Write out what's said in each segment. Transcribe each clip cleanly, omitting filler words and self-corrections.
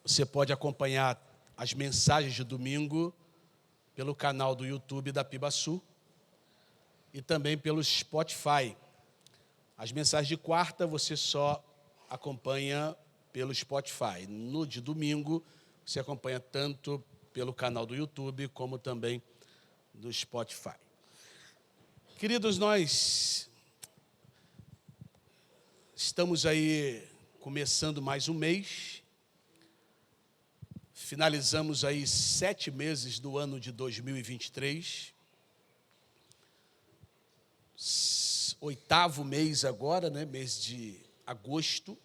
você pode acompanhar as mensagens de domingo pelo canal do YouTube da Pibaçu e também pelo Spotify. As mensagens de quarta você só acompanha pelo Spotify. No de domingo, você acompanha tanto pelo canal do YouTube como também do Spotify. Queridos, nós estamos aí começando mais um mês. Finalizamos aí 7 meses do ano de 2023. 8º mês agora, né? Mês de agosto.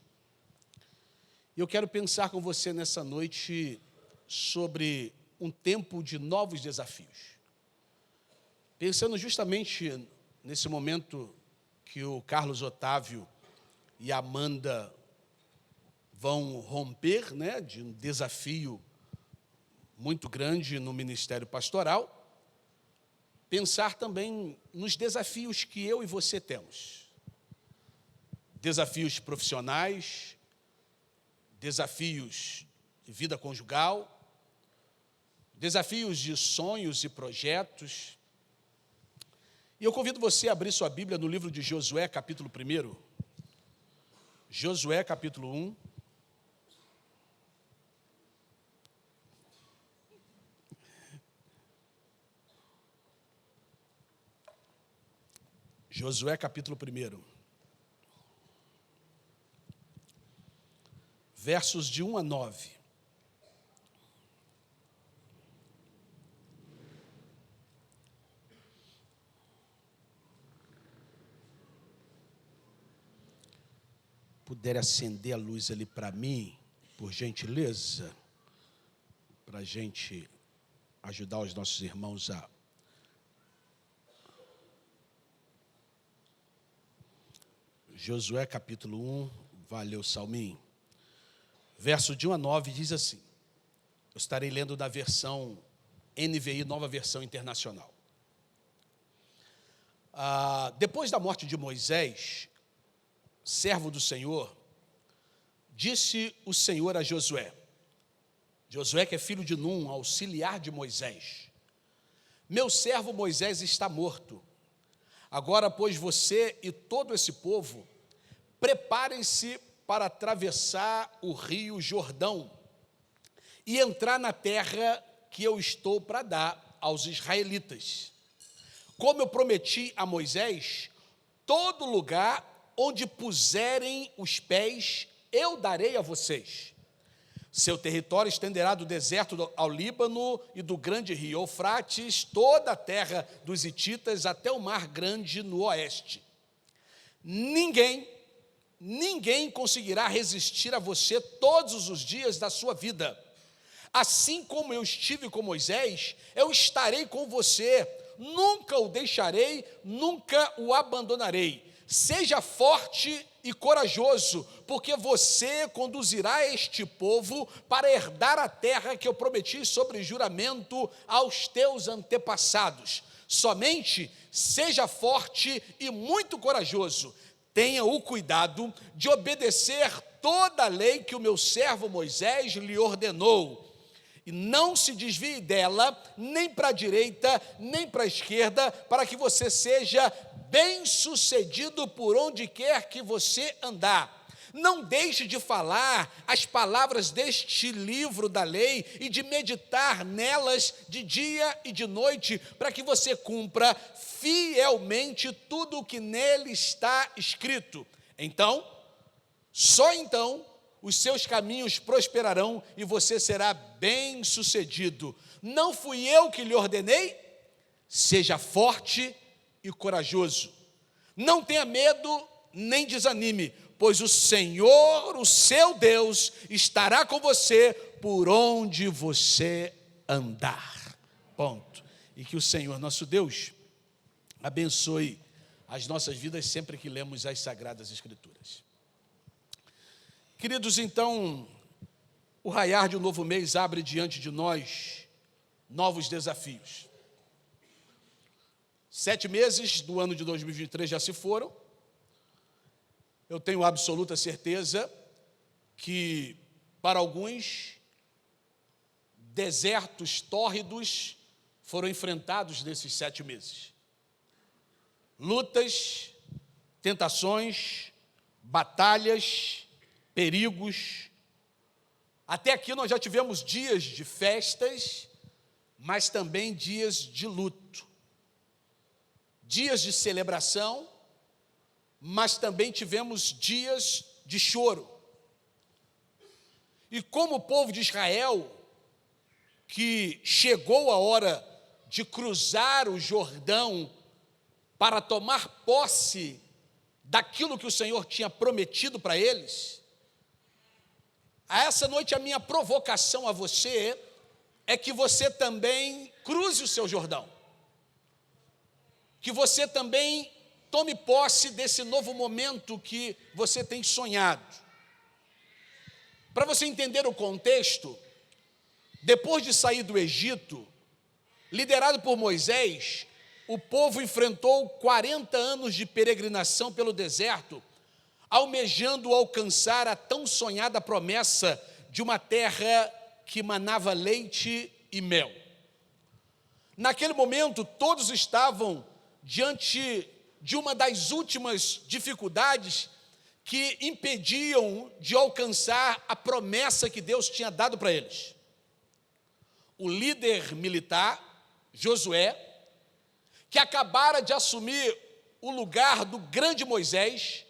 E eu quero pensar com você nessa noite sobre um tempo de novos desafios. Pensando justamente nesse momento que o Carlos Otávio e a Amanda vão romper, né, de um desafio muito grande no ministério pastoral, pensar também nos desafios que eu e você temos. Desafios profissionais, desafios de vida conjugal, desafios de sonhos e projetos. E eu convido você a abrir sua Bíblia no livro de Josué, capítulo 1. Josué, capítulo 1. Josué, capítulo 1. Versos de 1 a 9. Puder acender a luz ali para mim, por gentileza, para a gente ajudar os nossos irmãos a... Josué capítulo 1, valeu Salminho. Verso de 1 a 9 diz assim, eu estarei lendo da versão NVI, Nova Versão Internacional. Depois da morte de Moisés, servo do Senhor, disse o Senhor a Josué, Josué que é filho de Num, auxiliar de Moisés, meu servo Moisés está morto. Agora, pois, você e todo esse povo, preparem-se para atravessar o rio Jordão e entrar na terra que eu estou para dar aos israelitas. Como eu prometi a Moisés, todo lugar onde puserem os pés, eu darei a vocês. Seu território estenderá do deserto ao Líbano e do grande rio Eufrates, toda a terra dos hititas até o mar grande no oeste. Ninguém conseguirá resistir a você todos os dias da sua vida. Assim como eu estive com Moisés, eu estarei com você. Nunca o deixarei, nunca o abandonarei. Seja forte e corajoso, porque você conduzirá este povo para herdar a terra que eu prometi sobre juramento aos teus antepassados. Somente seja forte e muito corajoso. Tenha o cuidado de obedecer toda a lei que o meu servo Moisés lhe ordenou. E não se desvie dela, nem para a direita, nem para a esquerda, para que você seja bem-sucedido por onde quer que você andar. Não deixe de falar as palavras deste livro da lei e de meditar nelas de dia e de noite, para que você cumpra fielmente tudo o que nele está escrito. Então, só então, os seus caminhos prosperarão e você será bem-sucedido. Não fui eu que lhe ordenei? Seja forte e corajoso. Não tenha medo nem desanime, pois o Senhor, o seu Deus, estará com você por onde você andar. Ponto. E que o Senhor, nosso Deus, abençoe as nossas vidas sempre que lemos as Sagradas Escrituras. Queridos, então, o raiar de um novo mês abre diante de nós novos desafios. 7 meses do ano de 2023 já se foram. Eu tenho absoluta certeza que, para alguns, desertos tórridos foram enfrentados nesses 7 meses. Lutas, tentações, batalhas, perigos. Até aqui nós já tivemos dias de festas, mas também dias de luto. Dias de celebração, mas também tivemos dias de choro. E como o povo de Israel, que chegou a hora de cruzar o Jordão para tomar posse daquilo que o Senhor tinha prometido para eles, a essa noite a minha provocação a você é que você também cruze o seu Jordão, que você também tome posse desse novo momento que você tem sonhado. Para você entender o contexto, depois de sair do Egito, liderado por Moisés, o povo enfrentou 40 anos de peregrinação pelo deserto, almejando alcançar a tão sonhada promessa de uma terra que manava leite e mel. Naquele momento, todos estavam diante de uma das últimas dificuldades que impediam de alcançar a promessa que Deus tinha dado para eles. O líder militar, Josué, que acabara de assumir o lugar do grande Moisés,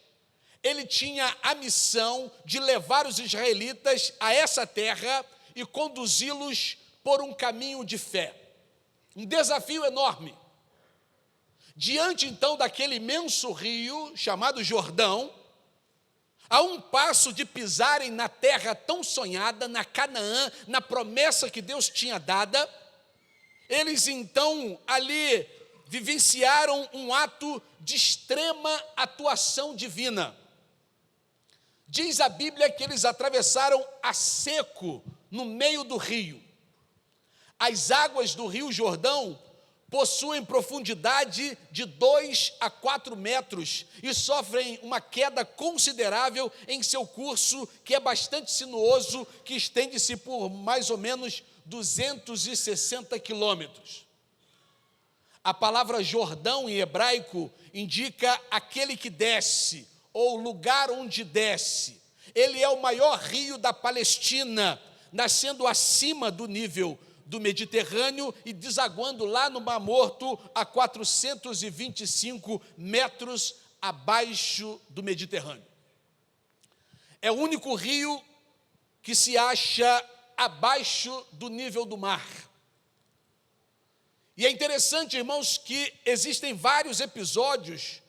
ele tinha a missão de levar os israelitas a essa terra e conduzi-los por um caminho de fé. Um desafio enorme. Diante, então, daquele imenso rio chamado Jordão, a um passo de pisarem na terra tão sonhada, na Canaã, na promessa que Deus tinha dada, eles então ali vivenciaram um ato de extrema atuação divina. Diz a Bíblia que eles atravessaram a seco no meio do rio. As águas do rio Jordão possuem profundidade de 2 a 4 metros e sofrem uma queda considerável em seu curso, que é bastante sinuoso, que estende-se por mais ou menos 260 quilômetros. A palavra Jordão em hebraico indica aquele que desce, ou lugar onde desce. Ele é o maior rio da Palestina, nascendo acima do nível do Mediterrâneo e desaguando lá no Mar Morto a 425 metros abaixo do Mediterrâneo. É o único rio que se acha abaixo do nível do mar. E é interessante, irmãos, que existem vários episódios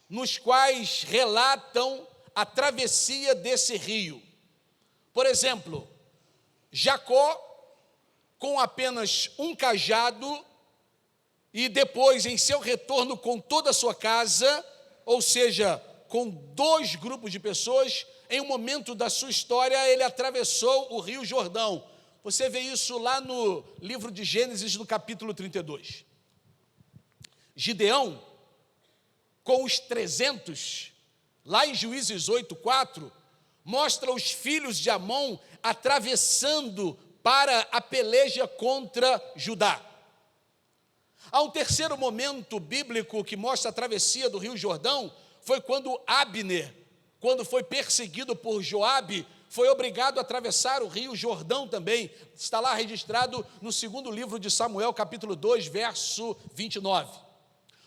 nos quais relatam a travessia desse rio. Por exemplo, Jacó, com apenas um cajado, e depois, em seu retorno com toda a sua casa, ou seja, com 2 grupos de pessoas, em um momento da sua história, ele atravessou o rio Jordão. Você vê isso lá no livro de Gênesis, no capítulo 32. Gideão, com os 300, lá em Juízes 8:4, mostra os filhos de Amon atravessando para a peleja contra Judá. Há um terceiro momento bíblico que mostra a travessia do rio Jordão, foi quando Abner, quando foi perseguido por Joabe, foi obrigado a atravessar o rio Jordão também. Está lá registrado no 2º livro de Samuel, capítulo 2, verso 29.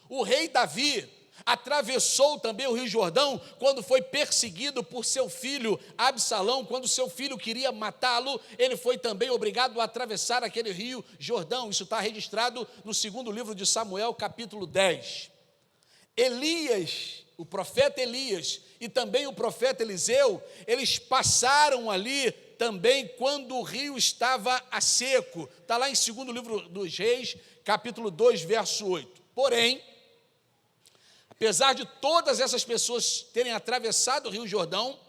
O rei Davi atravessou também o rio Jordão quando foi perseguido por seu filho Absalão. Quando seu filho queria matá-lo, ele foi também obrigado a atravessar aquele rio Jordão. Isso está registrado no 2º livro de Samuel, capítulo 10. Elias, o profeta Elias e também o profeta Eliseu, eles passaram ali também quando o rio estava a seco. Está lá em 2º livro dos Reis, capítulo 2, verso 8. Porém, apesar de todas essas pessoas terem atravessado o rio Jordão,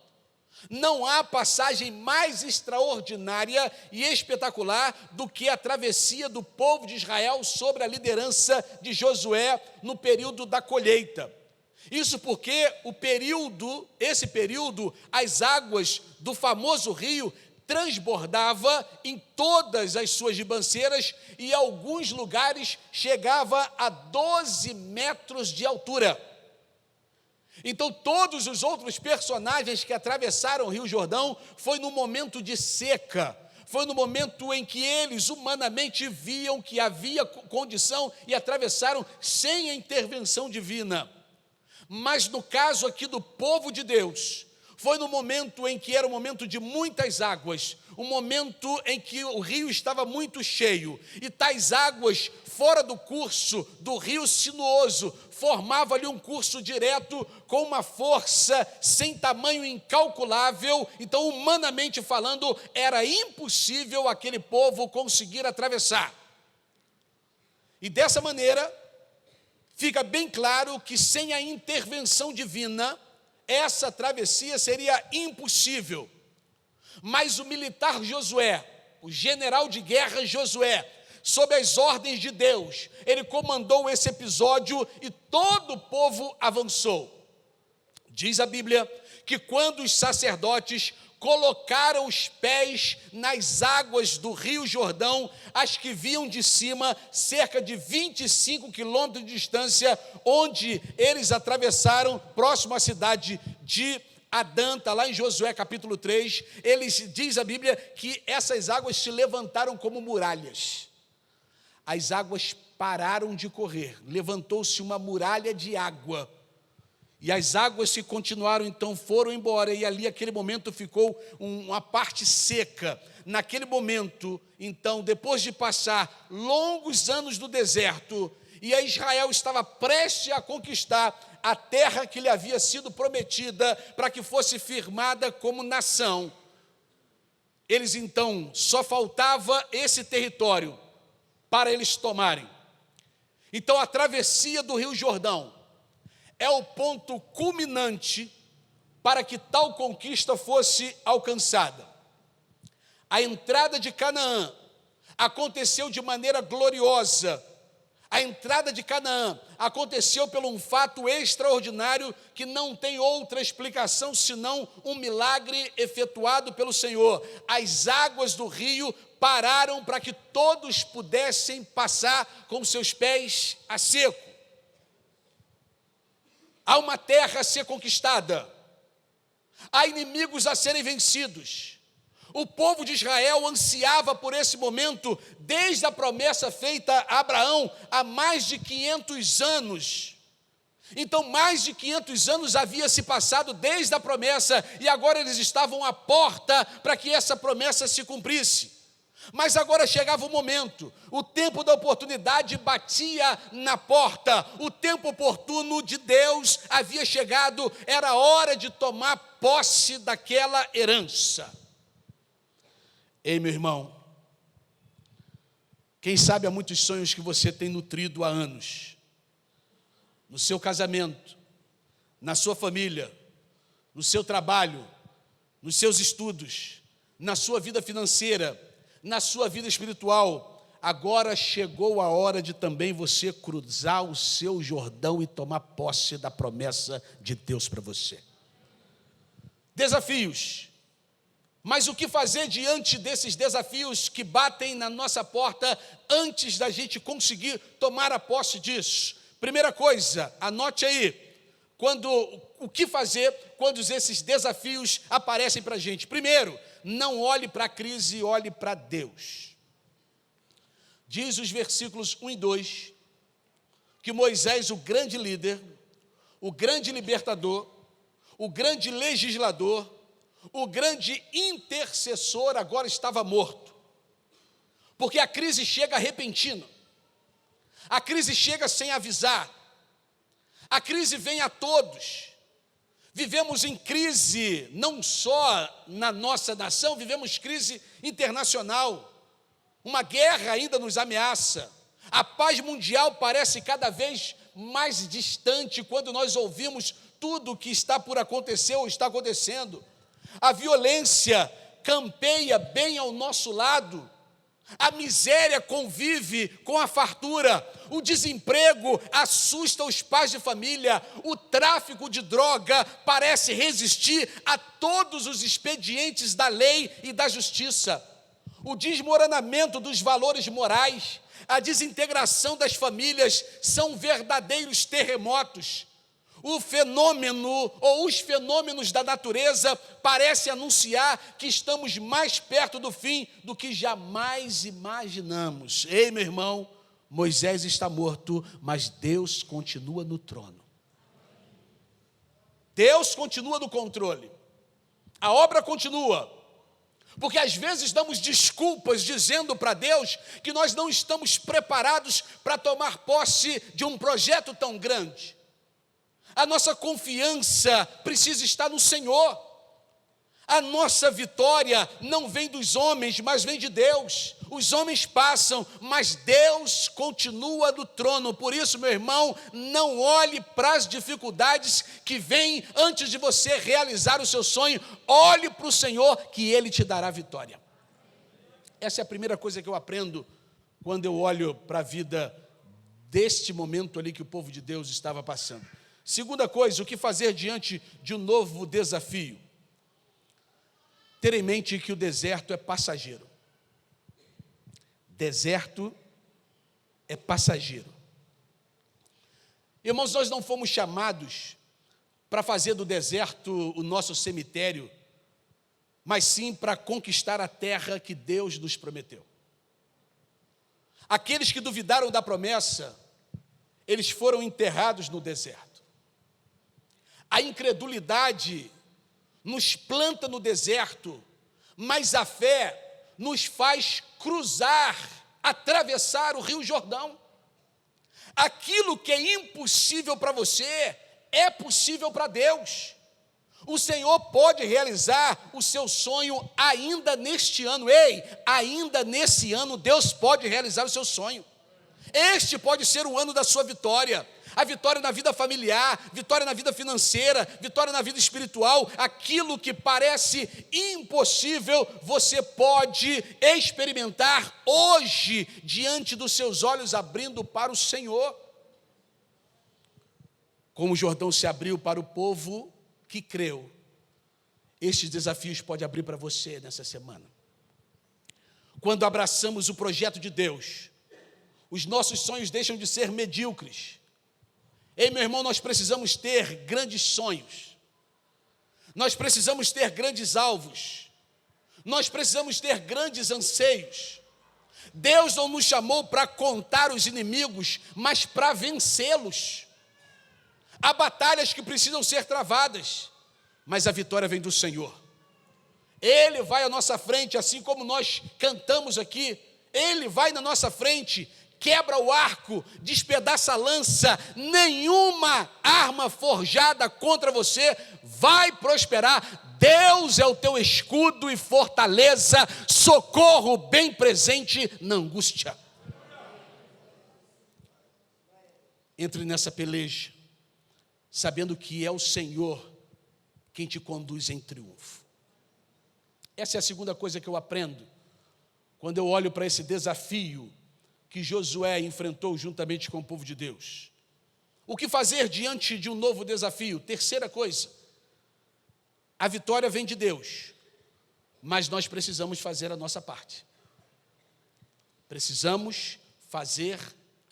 não há passagem mais extraordinária e espetacular do que a travessia do povo de Israel sobre a liderança de Josué no período da colheita. Isso porque esse período, as águas do famoso rio transbordava em todas as suas ribanceiras e em alguns lugares chegava a 12 metros de altura. Então, todos os outros personagens que atravessaram o Rio Jordão foi no momento de seca, foi no momento em que eles humanamente viam que havia condição e atravessaram sem a intervenção divina. Mas no caso aqui do povo de Deus, foi no momento em que era um momento de muitas águas, um momento em que o rio estava muito cheio, e tais águas, fora do curso do rio sinuoso, formavam ali um curso direto com uma força sem tamanho incalculável. Então, humanamente falando, era impossível aquele povo conseguir atravessar. E dessa maneira, fica bem claro que sem a intervenção divina, essa travessia seria impossível. Mas o militar Josué, o general de guerra Josué, sob as ordens de Deus, ele comandou esse episódio e todo o povo avançou. Diz a Bíblia que quando os sacerdotes colocaram os pés nas águas do Rio Jordão, as que vinham de cima, cerca de 25 quilômetros de distância, onde eles atravessaram, próximo à cidade de Adã, está lá em Josué capítulo 3, diz a Bíblia que essas águas se levantaram como muralhas. As águas pararam de correr, levantou-se uma muralha de água, e as águas se continuaram, então foram embora, e ali aquele momento ficou uma parte seca. Naquele momento, então, depois de passar longos anos no deserto, e a Israel estava prestes a conquistar a terra que lhe havia sido prometida para que fosse firmada como nação, eles então, só faltava esse território para eles tomarem. Então, a travessia do Rio Jordão é o ponto culminante para que tal conquista fosse alcançada. A entrada de Canaã aconteceu de maneira gloriosa. A entrada de Canaã aconteceu por um fato extraordinário que não tem outra explicação senão um milagre efetuado pelo Senhor. As águas do rio pararam para que todos pudessem passar com seus pés a seco. Há uma terra a ser conquistada, há inimigos a serem vencidos. O povo de Israel ansiava por esse momento, desde a promessa feita a Abraão, há mais de 500 anos. Então, mais de 500 anos havia se passado desde a promessa, e agora eles estavam à porta para que essa promessa se cumprisse. Mas agora chegava o momento, o tempo da oportunidade batia na porta, o tempo oportuno de Deus havia chegado, era hora de tomar posse daquela herança. Ei, meu irmão, quem sabe há muitos sonhos que você tem nutrido há anos, no seu casamento, na sua família, no seu trabalho, nos seus estudos, na sua vida financeira, na sua vida espiritual. Agora chegou a hora de também você cruzar o seu Jordão e tomar posse da promessa de Deus para você. Desafios. Mas o que fazer diante desses desafios que batem na nossa porta antes da gente conseguir tomar a posse disso? Primeira coisa, anote aí, o que fazer quando esses desafios aparecem para a gente? Primeiro, não olhe para a crise, olhe para Deus. Diz os versículos 1 e 2, que Moisés, o grande líder, o grande libertador, o grande legislador, o grande intercessor agora estava morto. Porque a crise chega repentina. A crise chega sem avisar. A crise vem a todos. Vivemos em crise não só na nossa nação, vivemos crise internacional. Uma guerra ainda nos ameaça. A paz mundial parece cada vez mais distante quando nós ouvimos tudo o que está por acontecer ou está acontecendo. A violência campeia bem ao nosso lado. A miséria convive com a fartura, o desemprego assusta os pais de família, o tráfico de droga parece resistir a todos os expedientes da lei e da justiça. O desmoronamento dos valores morais, a desintegração das famílias são verdadeiros terremotos. O fenômeno ou os fenômenos da natureza parecem anunciar que estamos mais perto do fim do que jamais imaginamos. Ei, meu irmão, Moisés está morto, mas Deus continua no trono. Deus continua no controle. A obra continua. Porque às vezes damos desculpas dizendo para Deus que nós não estamos preparados para tomar posse de um projeto tão grande. A nossa confiança precisa estar no Senhor. A nossa vitória não vem dos homens, mas vem de Deus. Os homens passam, mas Deus continua no trono. Por isso, meu irmão, não olhe para as dificuldades que vêm antes de você realizar o seu sonho. Olhe para o Senhor, que Ele te dará vitória. Essa é a primeira coisa que eu aprendo quando eu olho para a vida deste momento ali que o povo de Deus estava passando. Segunda coisa, o que fazer diante de um novo desafio? Ter em mente que o deserto é passageiro. Deserto é passageiro. Irmãos, nós não fomos chamados para fazer do deserto o nosso cemitério, mas sim para conquistar a terra que Deus nos prometeu. Aqueles que duvidaram da promessa, eles foram enterrados no deserto. A incredulidade nos planta no deserto, mas a fé nos faz cruzar, atravessar o Rio Jordão. Aquilo que é impossível para você, é possível para Deus. O Senhor pode realizar o seu sonho ainda neste ano. Ei, ainda nesse ano Deus pode realizar o seu sonho. Este pode ser o ano da sua vitória. A vitória na vida familiar, vitória na vida financeira, vitória na vida espiritual. Aquilo que parece impossível, você pode experimentar hoje, diante dos seus olhos, abrindo para o Senhor. Como o Jordão se abriu para o povo que creu, estes desafios podem abrir para você nessa semana. Quando abraçamos o projeto de Deus, os nossos sonhos deixam de ser medíocres. Ei, meu irmão, nós precisamos ter grandes sonhos. Nós precisamos ter grandes alvos. Nós precisamos ter grandes anseios. Deus não nos chamou para contar os inimigos, mas para vencê-los. Há batalhas que precisam ser travadas, mas a vitória vem do Senhor. Ele vai à nossa frente, assim como nós cantamos aqui. Ele vai na nossa frente, quebra o arco, despedaça a lança. Nenhuma arma forjada contra você vai prosperar. Deus é o teu escudo e fortaleza, socorro bem presente na angústia. Entre nessa peleja, sabendo que é o Senhor quem te conduz em triunfo. Essa é a segunda coisa que eu aprendo quando eu olho para esse desafio que Josué enfrentou juntamente com o povo de Deus. O que fazer diante de um novo desafio? Terceira coisa, a vitória vem de Deus, mas nós precisamos fazer a nossa parte. Precisamos fazer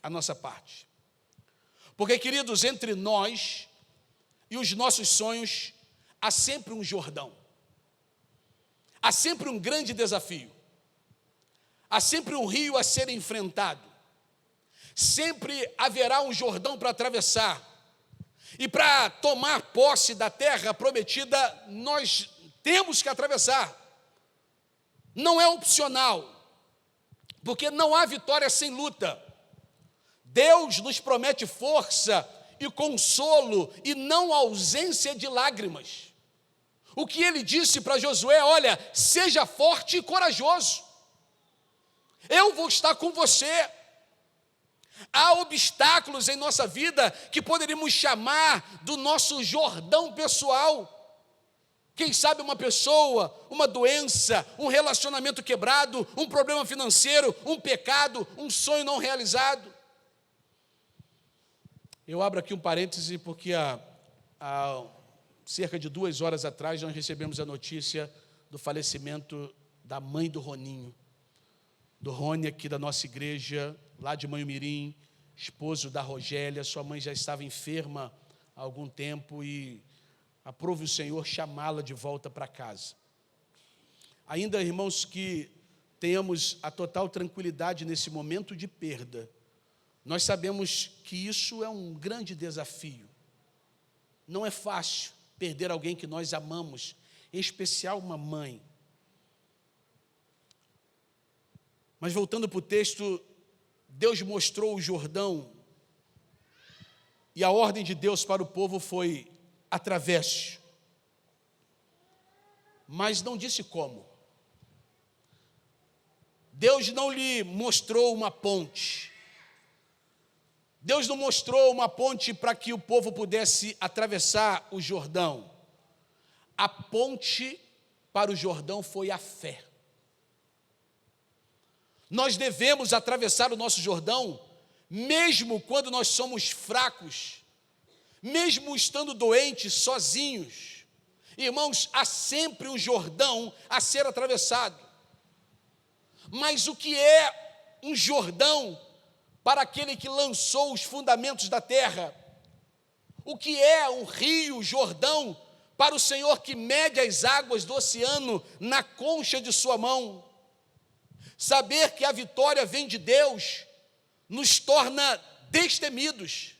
a nossa parte. Porque, queridos, entre nós e os nossos sonhos, há sempre um Jordão. Há sempre um grande desafio. Há sempre um rio a ser enfrentado. Sempre haverá um Jordão para atravessar. E para tomar posse da terra prometida, nós temos que atravessar. Não é opcional, porque não há vitória sem luta. Deus nos promete força e consolo e não ausência de lágrimas. O que ele disse para Josué: olha, seja forte e corajoso. Eu vou estar com você. Há obstáculos em nossa vida que poderíamos chamar do nosso Jordão pessoal. Quem sabe uma pessoa, uma doença, um relacionamento quebrado, um problema financeiro, um pecado, um sonho não realizado. Eu abro aqui um parêntese porque há cerca de 2 horas atrás nós recebemos a notícia do falecimento da mãe do Roninho, do Rony aqui da nossa igreja, lá de Manhumirim, esposo da Rogélia. Sua mãe já estava enferma há algum tempo e aprove o Senhor chamá-la de volta para casa. Ainda, irmãos, que tenhamos a total tranquilidade nesse momento de perda. Nós sabemos que isso é um grande desafio. Não é fácil perder alguém que nós amamos, em especial uma mãe. Mas voltando para o texto, Deus mostrou o Jordão e a ordem de Deus para o povo foi: atravesse. Mas não disse como. Deus não lhe mostrou uma ponte. Deus não mostrou uma ponte para que o povo pudesse atravessar o Jordão. A ponte para o Jordão foi a fé. Nós devemos atravessar o nosso Jordão, mesmo quando nós somos fracos, mesmo estando doentes, sozinhos. Irmãos, há sempre um Jordão a ser atravessado. Mas o que é um Jordão para aquele que lançou os fundamentos da terra? O que é um rio Jordão para o Senhor que mede as águas do oceano na concha de sua mão? Saber que a vitória vem de Deus nos torna destemidos.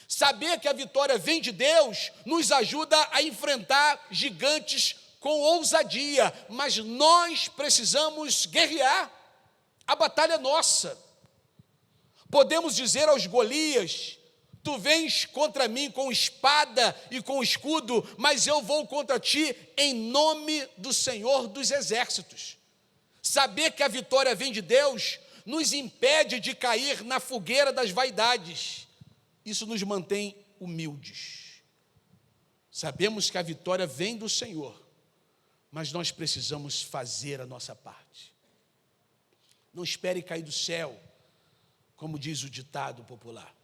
Saber que a vitória vem de Deus nos ajuda a enfrentar gigantes com ousadia, mas nós precisamos guerrear. A batalha é nossa. Podemos dizer aos Golias: tu vens contra mim com espada e com escudo, mas eu vou contra ti em nome do Senhor dos Exércitos. Saber que a vitória vem de Deus nos impede de cair na fogueira das vaidades. Isso nos mantém humildes. Sabemos que a vitória vem do Senhor, mas nós precisamos fazer a nossa parte. Não espere cair do céu, como diz o ditado popular.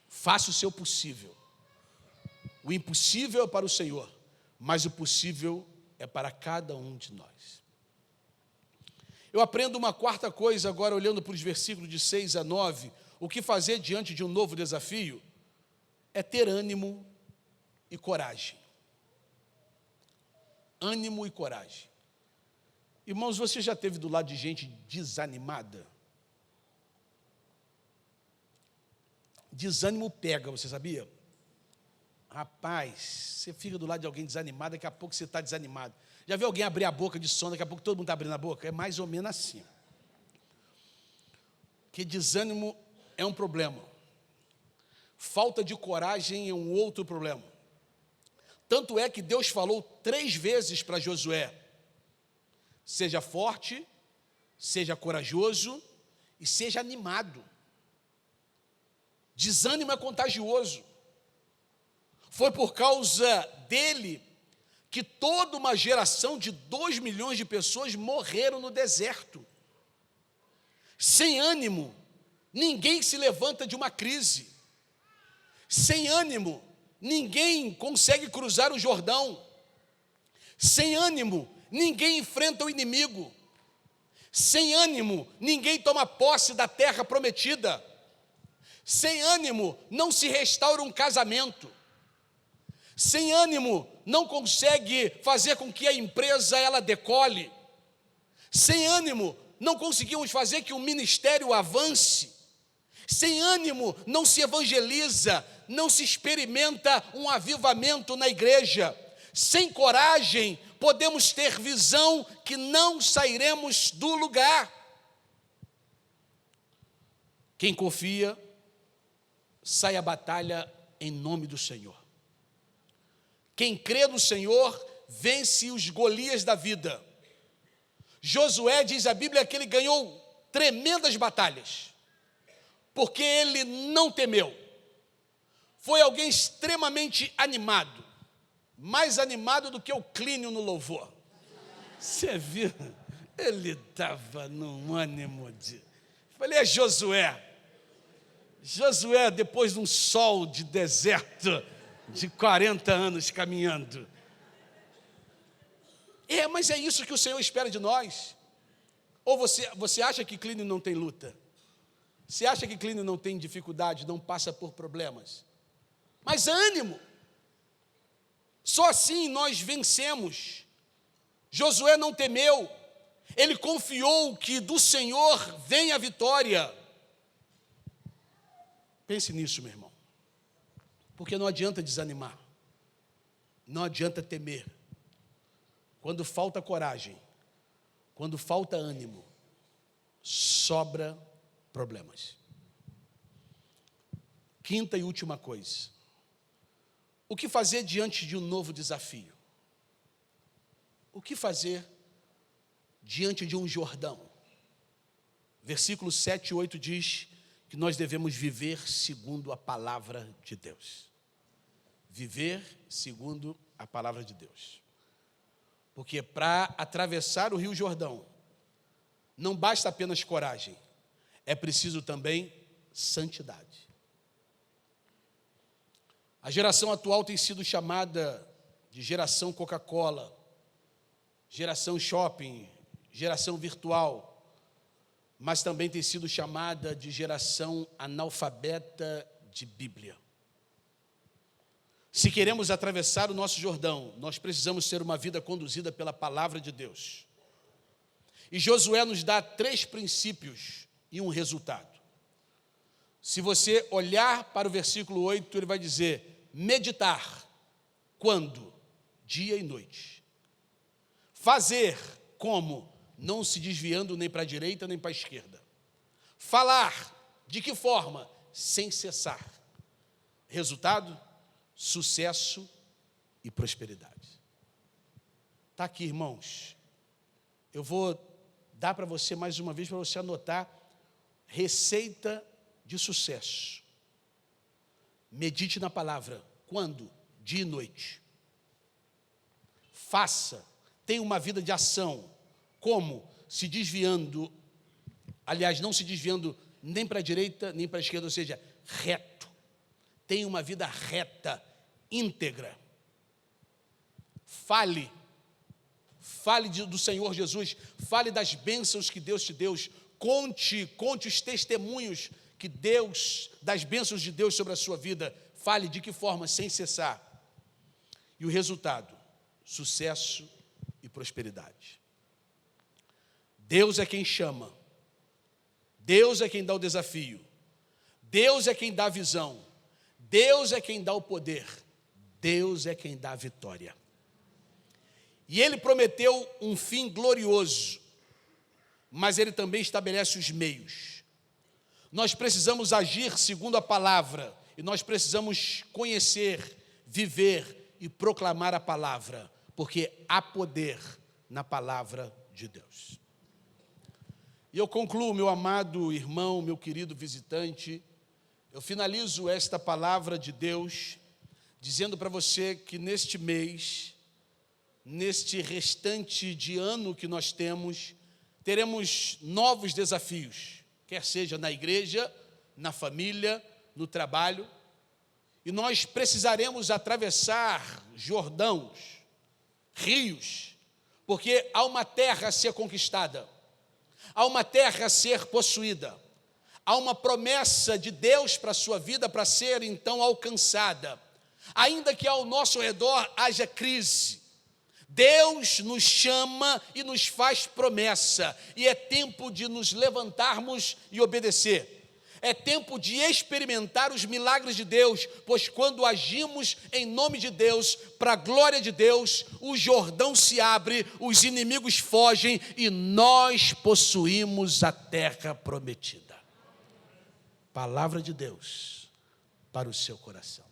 Faça o seu possível. O impossível é para o Senhor, mas o possível é para cada um de nós. Eu aprendo uma quarta coisa agora, olhando para os versículos de 6 a 9. O que fazer diante de um novo desafio é ter ânimo e coragem. Ânimo e coragem. Irmãos, você já esteve do lado de gente desanimada? Desânimo pega, você sabia? Rapaz, você fica do lado de alguém desanimado, daqui a pouco você está desanimado. Já viu alguém abrir a boca de sono, daqui a pouco todo mundo está abrindo a boca? É mais ou menos assim. Que desânimo é um problema. Falta de coragem é um outro problema. Tanto é que Deus falou 3 vezes para Josué: seja forte, seja corajoso e seja animado. Desânimo é contagioso. Foi por causa dele que toda uma geração de 2 milhões de pessoas morreram no deserto. Sem ânimo, ninguém se levanta de uma crise. Sem ânimo, ninguém consegue cruzar o Jordão. Sem ânimo, ninguém enfrenta o inimigo. Sem ânimo, ninguém toma posse da terra prometida. Sem ânimo, não se restaura um casamento. Sem ânimo, não consegue fazer com que a empresa ela decole. Sem ânimo, não conseguimos fazer que o ministério avance. Sem ânimo, não se evangeliza, não se experimenta um avivamento na igreja. Sem coragem, podemos ter visão que não sairemos do lugar. Quem confia, sai à batalha em nome do Senhor. Quem crê no Senhor, vence os Golias da vida. Josué, diz a Bíblia, que ele ganhou tremendas batalhas, porque ele não temeu. Foi alguém extremamente animado. mais animado do que o Clínio no louvor. Você viu? Ele estava num ânimo de... Falei, é Josué. Josué, depois de um sol de deserto, de 40 anos caminhando. Mas é isso que o Senhor espera de nós. Ou você acha que Clínio não tem luta? Você acha que Clínio não tem dificuldade, não passa por problemas? Mas ânimo. Só assim nós vencemos. Josué não temeu. Ele confiou que do Senhor vem a vitória. Pense nisso, meu irmão. Porque não adianta desanimar. Não adianta temer. Quando falta coragem, quando falta ânimo, sobra problemas. Quinta e última coisa. O que fazer diante de um novo desafio? O que fazer diante de um Jordão? Versículos 7 e 8 diz que nós devemos viver segundo a palavra de Deus. Viver segundo a palavra de Deus. Porque para atravessar o Rio Jordão, não basta apenas coragem, é preciso também santidade. A geração atual tem sido chamada de geração Coca-Cola, geração shopping, geração virtual, mas também tem sido chamada de geração analfabeta de Bíblia. Se queremos atravessar o nosso Jordão, nós precisamos ter uma vida conduzida pela palavra de Deus. E Josué nos dá 3 princípios e um resultado. Se você olhar para o versículo 8, ele vai dizer, meditar, quando? Dia e noite. Fazer, como? Não se desviando nem para a direita nem para a esquerda. Falar, de que forma? Sem cessar. Resultado? Sucesso e prosperidade. Está aqui, irmãos. Eu vou dar para você mais uma vez, para você anotar, receita de sucesso. Medite na palavra. Quando? Dia e noite. Faça. Tenha uma vida de ação. Como? Se desviando, aliás, não se desviando nem para a direita, nem para a esquerda, ou seja, reto. Tenha uma vida reta, íntegra. Fale do Senhor Jesus, fale das bênçãos que Deus te deu, conte os testemunhos que das bênçãos de Deus sobre a sua vida. Fale de que forma? Sem cessar. E o resultado? Sucesso e prosperidade. Deus é quem chama, Deus é quem dá o desafio, Deus é quem dá a visão, Deus é quem dá o poder, Deus é quem dá a vitória. E Ele prometeu um fim glorioso, mas Ele também estabelece os meios. Nós precisamos agir segundo a palavra, e nós precisamos conhecer, viver e proclamar a palavra, porque há poder na palavra de Deus. E eu concluo, meu amado irmão, meu querido visitante, eu finalizo esta palavra de Deus, dizendo para você que neste mês, neste restante de ano que nós temos, teremos novos desafios, quer seja na igreja, na família, no trabalho, e nós precisaremos atravessar Jordãos, rios, porque há uma terra a ser conquistada, há uma terra a ser possuída, há uma promessa de Deus para a sua vida para ser então alcançada. Ainda que ao nosso redor haja crise, Deus nos chama e nos faz promessa, e é tempo de nos levantarmos e obedecer. É tempo de experimentar os milagres de Deus, pois quando agimos em nome de Deus, para a glória de Deus, o Jordão se abre, os inimigos fogem e nós possuímos a terra prometida. Palavra de Deus para o seu coração.